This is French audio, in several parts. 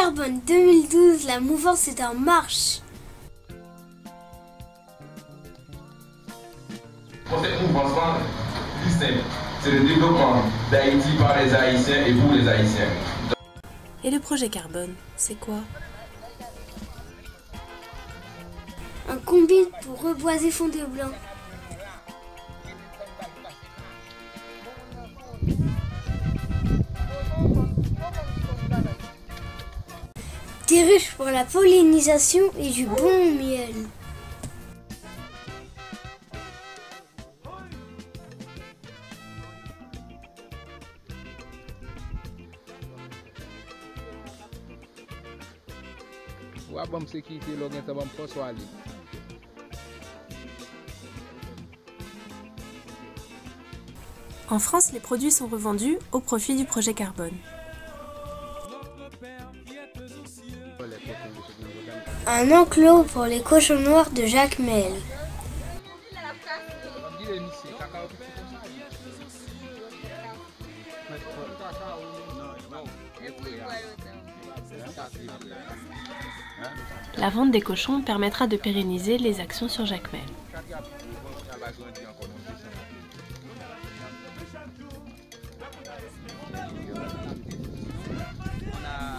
Carbone 2012, la mouvance est en marche. Pour cette mouvance, plus simple, c'est le développement d'Haïti par les Haïtiens et pour les Haïtiens. Et le projet Carbone, c'est quoi? Un combine pour reboiser Fondé Blanc. Des ruches pour la pollinisation et du bon miel. En France, les produits sont revendus au profit du projet Carbone. Un enclos pour les cochons noirs de Jacques Mel. La vente des cochons permettra de pérenniser les actions sur Jacques Mel.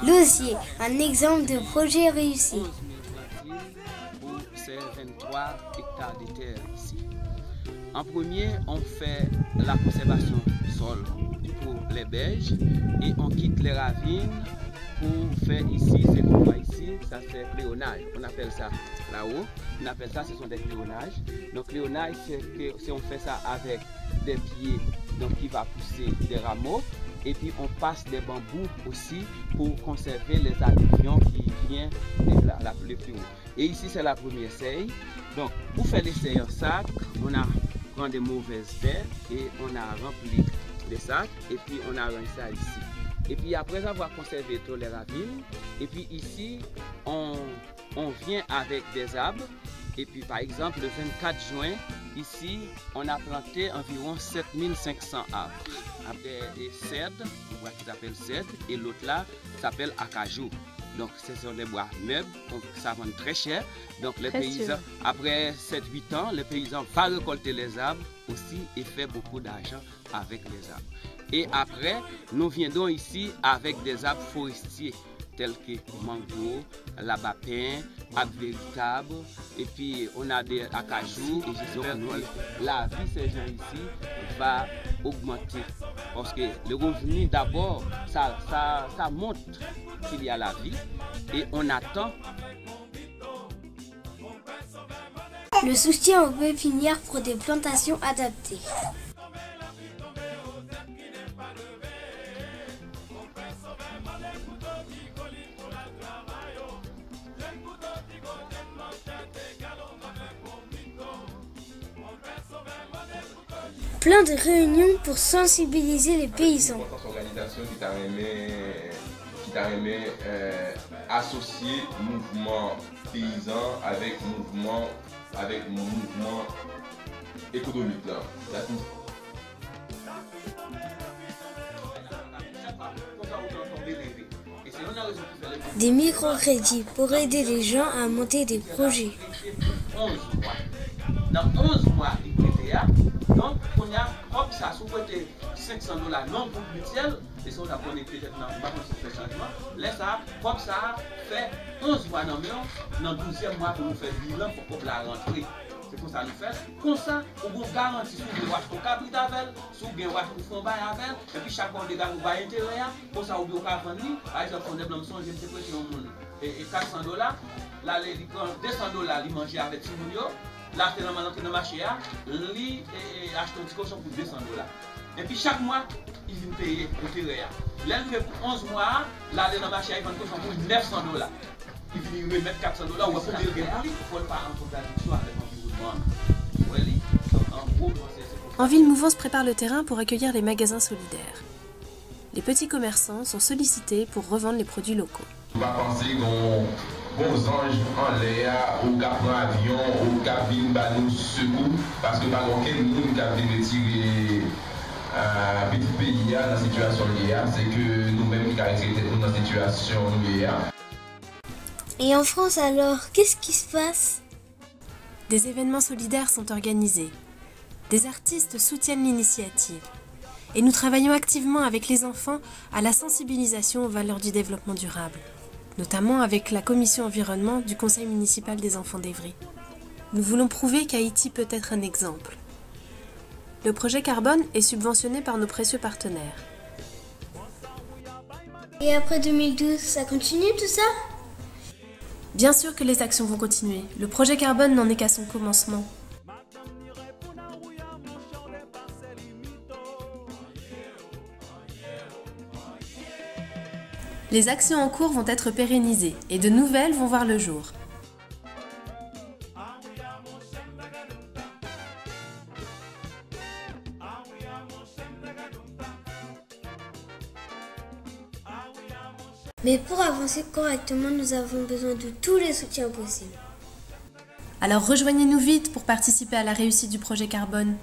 L'osier, un exemple de projet réussi. Pour ces 23 hectares de terre ici. En premier, on fait la conservation sol pour les berges et on quitte les ravines pour faire ici, c'est qu'on voit ici, ça fait cléonage. On appelle ça là-haut, on appelle ça, ce sont des cléonages. Donc cléonage, c'est on fait ça avec des pieds donc qui va pousser des rameaux. Et puis on passe des bambous aussi pour conserver les alluvions qui viennent le plus haut. Et ici c'est la première seille. Donc pour faire les seilles en sac, on a pris des mauvaises terres et on a rempli les sacs et puis on a rangé ça ici. Et puis après avoir conservé tous les ravines, et puis ici on vient avec des arbres. Et puis par exemple le 24 juin, ici on a planté environ 7500 arbres. Après des cèdres, on voit qu'ils appellent cèdre, et l'autre là s'appelle acajou. Donc ce sont des bois meubles, ça vend très cher. Donc les paysans, après 7-8 ans, les paysans vont récolter les arbres aussi et faire beaucoup d'argent avec les arbres. Et après, nous viendrons ici avec des arbres forestiers tels que mango, labapin, arbre véritable, et puis on a des acajou, et j'espère que la vie ces gens ici va augmenter. Parce que le revenu d'abord, ça montre qu'il y a la vie, et on attend. Le soutien aux pépinières pour des plantations adaptées. Plein de réunions pour sensibiliser les paysans. Organisation qui t'a aimé associer mouvement paysan avec mouvement économique là. Des microcrédits pour aider les gens à monter des projets. 11 mois. Dans 11 mois, donc, on a comme ça, si vous mettez $500 non pour mutuel, et ça, on a connu peut-être dans le changement, laisse ça, comme ça, fait 11 mois dans le 12e mois pour nous faire bilan pour qu'on la rentrée. C'est comme ça nous fait. Comme ça, on vous garantit si vous voulez ton cabrit avec, si vous voulez ton bail avec, et puis chaque fois vous avez intérêt, comme ça vous pouvez vendre. Par exemple, on a des gens qui ont prêté au monde et $400, là, les $200, ils mangent avec tout le monde. Là, c'est dans le marché, lui achète un petit cochon pour $200. Et puis chaque mois, il vient payer l'intérêt. Là, il fait pour 11 mois, là, dans le marché, il vend un cochon pour $900. Il vient remettre $400, ou il faut le gagner, il faut le faire en contradiction avec l'environnement. Enville Mouvance prépare le terrain pour accueillir les magasins solidaires. Les petits commerçants sont sollicités pour revendre les produits locaux. On va penser qu'on anges en l'air, au cap dans l'avion, au cabine, nous secours, parce que pas aucun monde qui a retirer petit pays dans la situation liée, c'est que nous-mêmes qui caractérisons dans la situation liée. Et en France alors, qu'est-ce qui se passe? Des événements solidaires sont organisés. Des artistes soutiennent l'initiative. Et nous travaillons activement avec les enfants à la sensibilisation aux valeurs du développement durable, notamment avec la commission environnement du Conseil municipal des enfants d'Évry. Nous voulons prouver qu'Haïti peut être un exemple. Le projet Carbone est subventionné par nos précieux partenaires. Et après 2012, ça continue tout ça? Bien sûr que les actions vont continuer. Le projet Carbone n'en est qu'à son commencement. Les actions en cours vont être pérennisées et de nouvelles vont voir le jour. Mais pour avancer correctement, nous avons besoin de tous les soutiens possibles. Alors rejoignez-nous vite pour participer à la réussite du projet Carbone.